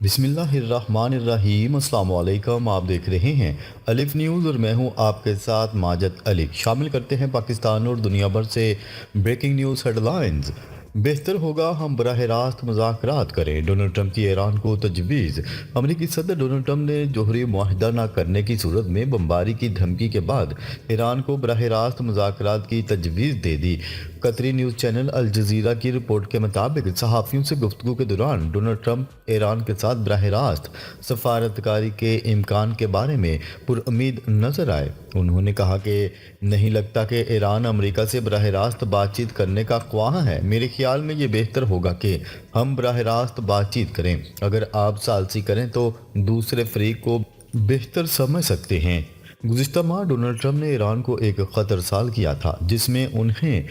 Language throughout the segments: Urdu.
بسم اللہ الرحمن الرحیم، السلام علیکم۔ آپ دیکھ رہے ہیں الف نیوز اور میں ہوں آپ کے ساتھ ماجد علی۔ شامل کرتے ہیں پاکستان اور دنیا بھر سے بریکنگ نیوز ہیڈ لائنز۔ بہتر ہوگا ہم براہ راست مذاکرات کریں، ڈونلڈ ٹرمپ کی ایران کو تجویز۔ امریکی صدر ڈونلڈ ٹرمپ نے جوہری معاہدہ نہ کرنے کی صورت میں بمباری کی دھمکی کے بعد ایران کو براہ راست مذاکرات کی تجویز دے دی۔ قطری نیوز چینل الجزیرہ کی رپورٹ کے مطابق صحافیوں سے گفتگو کے دوران ڈونلڈ ٹرمپ ایران کے ساتھ براہ راست سفارتکاری کے امکان کے بارے میں پرامید نظر آئے۔ انہوں نے کہا کہ نہیں لگتا کہ ایران امریکہ سے براہ راست بات چیت کرنے کا خواہاں ہے۔ میرے خیال میں یہ بہتر ہوگا کہ ہم براہ راست بات چیت کریں۔ اگر آپ ثالثی کریں تو دوسرے فریق کو بہتر سمجھ سکتے ہیں۔ گزشتہ ماہ ڈونلڈ ٹرمپ نے ایران کو ایک خط ارسال کیا تھا جس میں انہیں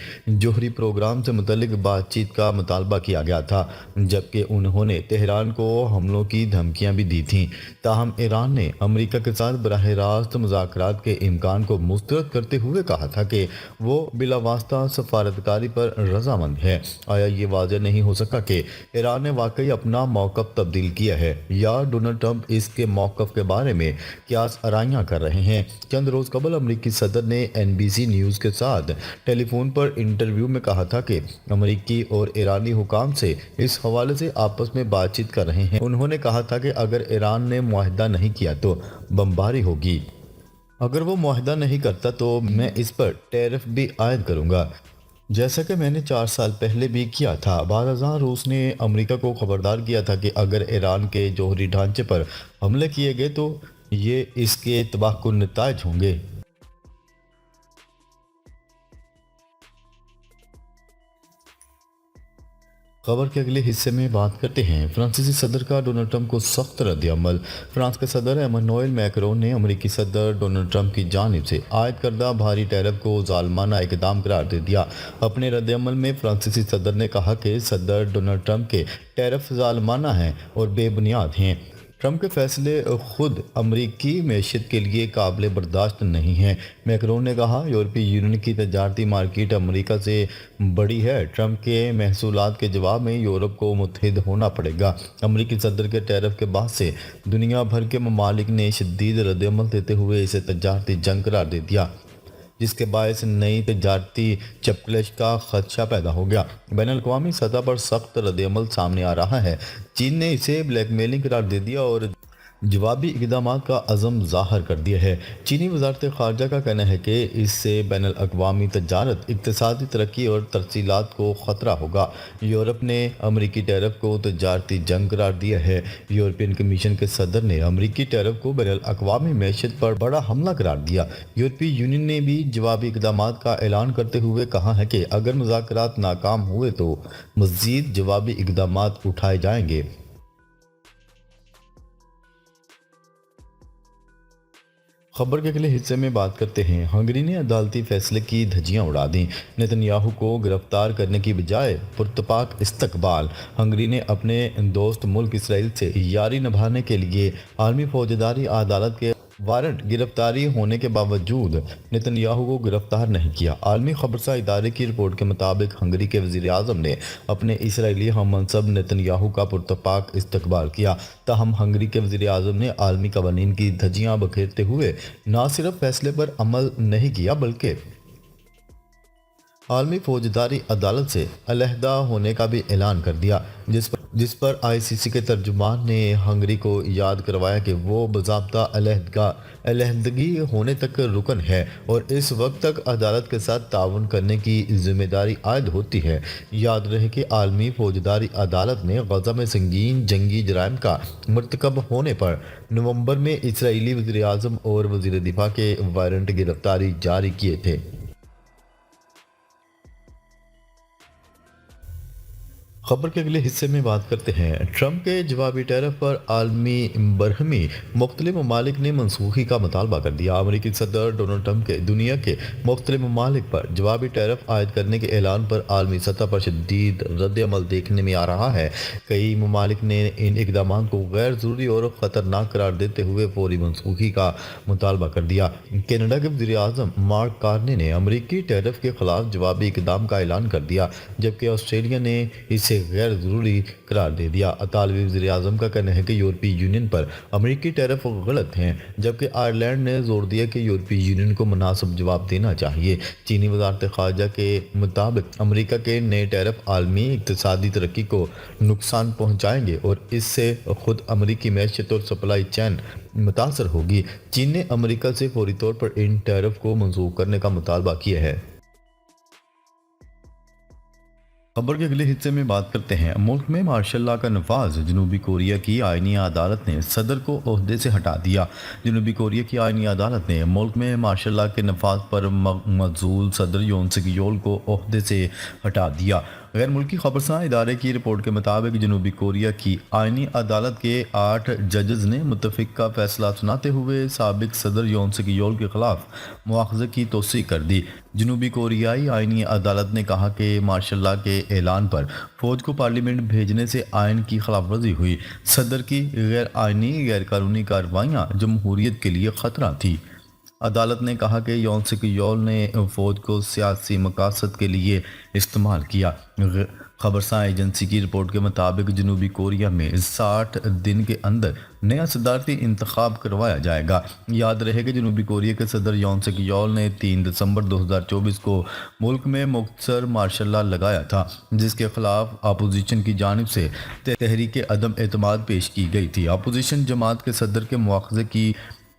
جوہری پروگرام سے متعلق بات چیت کا مطالبہ کیا گیا تھا، جبکہ انہوں نے تہران کو حملوں کی دھمکیاں بھی دی تھیں۔ تاہم ایران نے امریکہ کے ساتھ براہ راست مذاکرات کے امکان کو مسترد کرتے ہوئے کہا تھا کہ وہ بلا واسطہ سفارتکاری پر رضامند ہے۔ آیا یہ واضح نہیں ہو سکا کہ ایران نے واقعی اپنا موقف تبدیل کیا ہے یا ڈونلڈ ٹرمپ اس کے موقف کے بارے میں قیاس آرائیاں کر رہے ہیں؟ چند روز قبل امریکی صدر نے NBC نیوز کے ساتھ ٹیلی فون پر انٹرویو میں کہا تھا کہ امریکی اور ایرانی حکام سے اس حوالے سے آپس میں بات چیت کر رہے ہیں۔ انہوں نے کہا تھا کہ اگر ایران نے معاہدہ نہیں کیا تو بمباری ہوگی۔ اگر وہ معاہدہ نہیں کرتا تو میں اس پر ٹیرف بھی عائد کروں گا، جیسا کہ میں نے 4 سال پہلے بھی کیا تھا۔ بعد ازاں روس نے امریکہ کو خبردار کیا تھا کہ اگر ایران کے جوہری ڈھانچے پر حملے کیے گئے تو یہ اس کے تباہ کن نتائج ہوں گے۔ خبر کے اگلے حصے میں بات کرتے ہیں فرانسیسی صدر کا ڈونلڈ ٹرمپ کو سخت رد عمل۔ فرانس کے صدر ایمانوئل میکرون نے امریکی صدر ڈونلڈ ٹرمپ کی جانب سے عائد کردہ بھاری ٹیرف کو ظالمانہ اقدام قرار دے دیا۔ اپنے رد عمل میں فرانسیسی صدر نے کہا کہ صدر ڈونلڈ ٹرمپ کے ٹیرف ظالمانہ ہیں اور بے بنیاد ہیں۔ ٹرمپ کے فیصلے خود امریکی معیشت کے لیے قابل برداشت نہیں ہیں۔ میکرون نے کہا یورپی یونین کی تجارتی مارکیٹ امریکہ سے بڑی ہے۔ ٹرمپ کے محصولات کے جواب میں یورپ کو متحد ہونا پڑے گا۔ امریکی صدر کے ٹیرف کے بعد سے دنیا بھر کے ممالک نے شدید رد عمل دیتے ہوئے اسے تجارتی جنگ قرار دے دیا، جس کے باعث نئی تجارتی چپکلش کا خدشہ پیدا ہو گیا۔ بین الاقوامی سطح پر سخت رد عمل سامنے آ رہا ہے۔ چین نے اسے بلیک میلنگ قرار دے دیا اور جوابی اقدامات کا عزم ظاہر کر دیا ہے۔ چینی وزارت خارجہ کا کہنا ہے کہ اس سے بین الاقوامی تجارت، اقتصادی ترقی اور ترسیلات کو خطرہ ہوگا۔ یورپ نے امریکی ٹیرف کو تجارتی جنگ قرار دیا ہے۔ یورپین کمیشن کے صدر نے امریکی ٹیرف کو بین الاقوامی معیشت پر بڑا حملہ قرار دیا۔ یورپی یونین نے بھی جوابی اقدامات کا اعلان کرتے ہوئے کہا ہے کہ اگر مذاکرات ناکام ہوئے تو مزید جوابی اقدامات اٹھائے جائیں گے۔ خبر کے اگلے حصے میں بات کرتے ہیں ہنگری نے عدالتی فیصلے کی دھجیاں اڑا دیں، نیتن یاہو کو گرفتار کرنے کی بجائے پرتپاک استقبال۔ ہنگری نے اپنے دوست ملک اسرائیل سے یاری نبھانے کے لیے عالمی فوجداری عدالت کے وارنٹ گرفتاری ہونے کے باوجود نیتن یاہو کو گرفتار نہیں کیا۔ عالمی خبرسا ادارے کی رپورٹ کے مطابق ہنگری کے وزیر اعظم نے اپنے اسرائیلی ہم منصب نیتن یاہو کا پرتپاک استقبال کیا۔ تاہم ہنگری کے وزیر اعظم نے عالمی قوانین کی دھجیاں بکھیرتے ہوئے نہ صرف فیصلے پر عمل نہیں کیا بلکہ عالمی فوجداری عدالت سے علیحدہ ہونے کا بھی اعلان کر دیا، جس پر ICC کے ترجمان نے ہنگری کو یاد کروایا کہ وہ باضابطہ علیحدگی ہونے تک رکن ہے اور اس وقت تک عدالت کے ساتھ تعاون کرنے کی ذمہ داری عائد ہوتی ہے۔ یاد رہے کہ عالمی فوجداری عدالت نے غزہ میں سنگین جنگی جرائم کا مرتکب ہونے پر نومبر میں اسرائیلی وزیر اعظم اور وزیر دفاع کے وارنٹ گرفتاری جاری کیے تھے۔ خبر کے اگلے حصے میں بات کرتے ہیں ٹرمپ کے جوابی ٹیرف پر عالمی برہمی۔ مختلف ممالک نے منسوخی کا مطالبہ کر دیا۔ امریکی صدر ڈونلڈ ٹرمپ کے دنیا کے مختلف ممالک پر جوابی ٹیرف عائد کرنے کے اعلان پر عالمی سطح پر شدید رد عمل دیکھنے میں آ رہا ہے۔ کئی ممالک نے ان اقدامات کو غیر ضروری اور خطرناک قرار دیتے ہوئے فوری منسوخی کا مطالبہ کر دیا۔ کینیڈا کے وزیر اعظم مارک کارنی نے امریکی ٹیرف کے خلاف جوابی اقدام کا اعلان کر دیا، جبکہ آسٹریلیا نے اسے اسے غیر ضروری قرار دے دیا۔ اطالوی وزیر اعظم کا کہنا ہے کہ یورپی یونین پر امریکی ٹیرف غلط ہیں، جبکہ آئرلینڈ نے زور دیا کہ یورپی یونین کو مناسب جواب دینا چاہیے۔ چینی وزارت خارجہ کے مطابق امریکہ کے نئے ٹیرف عالمی اقتصادی ترقی کو نقصان پہنچائیں گے اور اس سے خود امریکی معیشت اور سپلائی چین متاثر ہوگی۔ چین نے امریکہ سے فوری طور پر ان ٹیرف کو منسوخ کرنے کا مطالبہ کیا ہے۔ خبر کے اگلے حصے میں بات کرتے ہیں۔ ملک میں مارشل لا کا نفاذ، جنوبی کوریا کی آئینی عدالت نے صدر کو عہدے سے ہٹا دیا۔ جنوبی کوریا کی آئینی عدالت نے ملک میں مارشل لا کے نفاذ پر معزول صدر یون سک یول کو عہدے سے ہٹا دیا۔ غیر ملکی خبرساں ادارے کی رپورٹ کے مطابق جنوبی کوریا کی آئینی عدالت کے 8 ججز نے متفقہ فیصلہ سناتے ہوئے سابق صدر یون سک یول کے خلاف مواخذے کی توثیق کر دی۔ جنوبی کوریائی آئینی عدالت نے کہا کہ مارشل لا کے اعلان پر فوج کو پارلیمنٹ بھیجنے سے آئین کی خلاف ورزی ہوئی۔ صدر کی غیر آئینی غیر قانونی کارروائیاں جمہوریت کے لیے خطرہ تھی۔ عدالت نے کہا کہ یون سک یول نے فوج کو سیاسی مقاصد کے لیے استعمال کیا۔ خبرساں ایجنسی کی رپورٹ کے مطابق جنوبی کوریا میں 60 دن کے اندر نیا صدارتی انتخاب کروایا جائے گا۔ یاد رہے کہ جنوبی کوریا کے صدر یون سک یول نے 3 دسمبر 2024 کو ملک میں مختصر مارشل لا لگایا تھا، جس کے خلاف اپوزیشن کی جانب سے تحریک عدم اعتماد پیش کی گئی تھی۔ اپوزیشن جماعت کے صدر کے مواخذے کی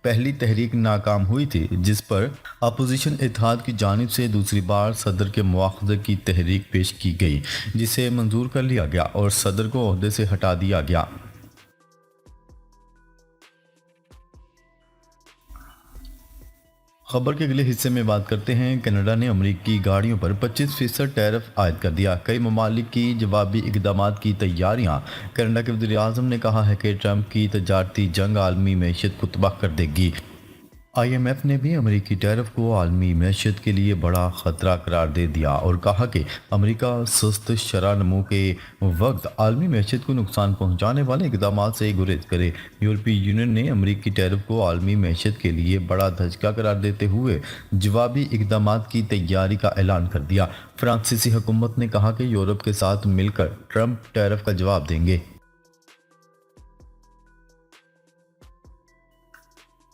پہلی تحریک ناکام ہوئی تھی، جس پر اپوزیشن اتحاد کی جانب سے دوسری بار صدر کے مواخذے کی تحریک پیش کی گئی، جسے منظور کر لیا گیا اور صدر کو عہدے سے ہٹا دیا گیا۔ خبر کے اگلے حصے میں بات کرتے ہیں۔ کینیڈا نے امریکی گاڑیوں پر 25% ٹیرف عائد کر دیا۔ کئی ممالک کی جوابی اقدامات کی تیاریاں۔ کینیڈا کے وزیر اعظم نے کہا ہے کہ ٹرمپ کی تجارتی جنگ عالمی معیشت کو تباہ کر دے گی۔ آئی ایم ایف نے بھی امریکی ٹیرف کو عالمی معیشت کے لیے بڑا خطرہ قرار دے دیا اور کہا کہ امریکہ سست شرح نمو کے وقت عالمی معیشت کو نقصان پہنچانے والے اقدامات سے گریز کرے۔ یورپی یونین نے امریکی ٹیرف کو عالمی معیشت کے لیے بڑا دھچکا قرار دیتے ہوئے جوابی اقدامات کی تیاری کا اعلان کر دیا۔ فرانسیسی حکومت نے کہا کہ یورپ کے ساتھ مل کر ٹرمپ ٹیرف کا جواب دیں گے۔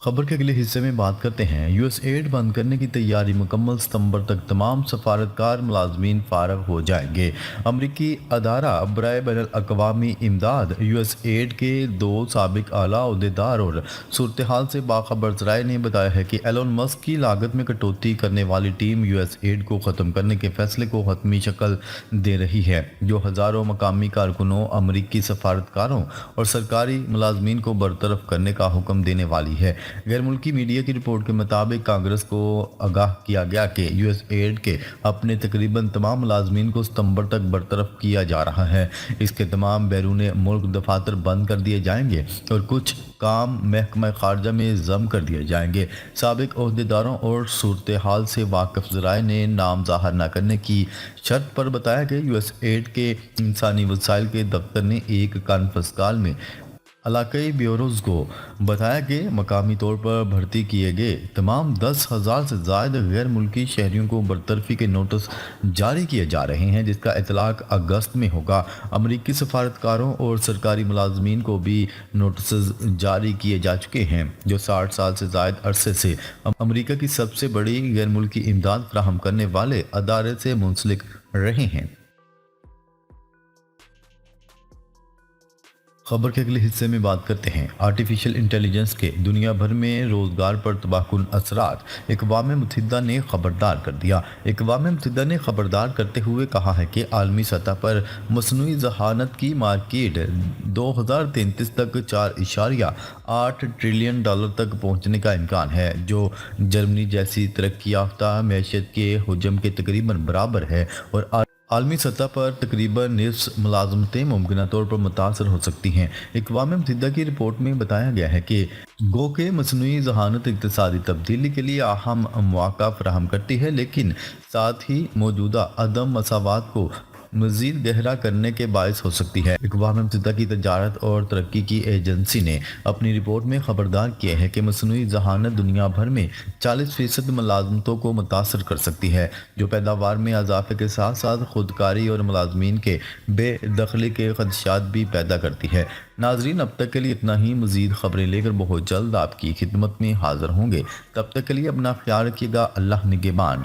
خبر کے اگلے حصے میں بات کرتے ہیں۔ یو ایس ایڈ بند کرنے کی تیاری مکمل۔ ستمبر تک تمام سفارتکار ملازمین فارغ ہو جائیں گے۔ امریکی ادارہ برائے بین الاقوامی امداد یو ایس ایڈ کے 2 سابق اعلیٰ عہدیدار اور صورتحال سے باخبر ذرائع نے بتایا ہے کہ ایلون مسک کی لاگت میں کٹوتی کرنے والی ٹیم یو ایس ایڈ کو ختم کرنے کے فیصلے کو حتمی شکل دے رہی ہے، جو ہزاروں مقامی کارکنوں، امریکی سفارتکاروں اور سرکاری ملازمین کو برطرف کرنے کا حکم دینے والی ہے۔ غیر ملکی میڈیا کی رپورٹ کے مطابق کانگریس کو آگاہ کیا گیا کہ یو ایس ایڈ کے اپنے تقریباً تمام ملازمین کو ستمبر تک برطرف کیا جا رہا ہے۔ اس کے تمام بیرون ملک دفاتر بند کر دیے جائیں گے اور کچھ کام محکمہ خارجہ میں ضم کر دیے جائیں گے۔ سابق عہدیداروں اور صورتحال سے واقف ذرائع نے نام ظاہر نہ کرنے کی شرط پر بتایا کہ یو ایس ایڈ کے انسانی وسائل کے دفتر نے ایک کانفرنس کال میں علاقائی بیوروز کو بتایا کہ مقامی طور پر بھرتی کیے گئے تمام 10,000 سے زائد غیر ملکی شہریوں کو برطرفی کے نوٹس جاری کیے جا رہے ہیں، جس کا اطلاق اگست میں ہوگا۔ امریکی سفارتکاروں اور سرکاری ملازمین کو بھی نوٹسز جاری کیے جا چکے ہیں، جو 60 سال سے زائد عرصے سے امریکہ کی سب سے بڑی غیر ملکی امداد فراہم کرنے والے ادارے سے منسلک رہے ہیں۔ خبر کے اگلے حصے میں بات کرتے ہیں۔ آرٹیفیشل انٹیلیجنس کے دنیا بھر میں روزگار پر تباہ کن اثرات۔ اقوام متحدہ نے خبردار کر دیا۔ اقوام متحدہ نے خبردار کرتے ہوئے کہا ہے کہ عالمی سطح پر مصنوعی ذہانت کی مارکیٹ 2033 تک $4.8 ٹریلین تک پہنچنے کا امکان ہے، جو جرمنی جیسی ترقی یافتہ معیشت کے حجم کے تقریباً برابر ہے، اور عالمی سطح پر تقریباً نصف ملازمتیں ممکنہ طور پر متاثر ہو سکتی ہیں۔ اقوام متحدہ کی رپورٹ میں بتایا گیا ہے کہ گو کہ مصنوعی ذہانت اقتصادی تبدیلی کے لیے اہم مواقع فراہم کرتی ہے، لیکن ساتھ ہی موجودہ عدم مساوات کو مزید گہرا کرنے کے باعث ہو سکتی ہے۔ اقوام متحدہ کی تجارت اور ترقی کی ایجنسی نے اپنی رپورٹ میں خبردار کیا ہے کہ مصنوعی ذہانت دنیا بھر میں 40% ملازمتوں کو متاثر کر سکتی ہے، جو پیداوار میں اضافے کے ساتھ ساتھ خودکاری اور ملازمین کے بے دخلی کے خدشات بھی پیدا کرتی ہے۔ ناظرین، اب تک کے لیے اتنا ہی۔ مزید خبریں لے کر بہت جلد آپ کی خدمت میں حاضر ہوں گے۔ تب تک کے لیے اپنا خیال رکھیے گا۔ اللہ نگہبان۔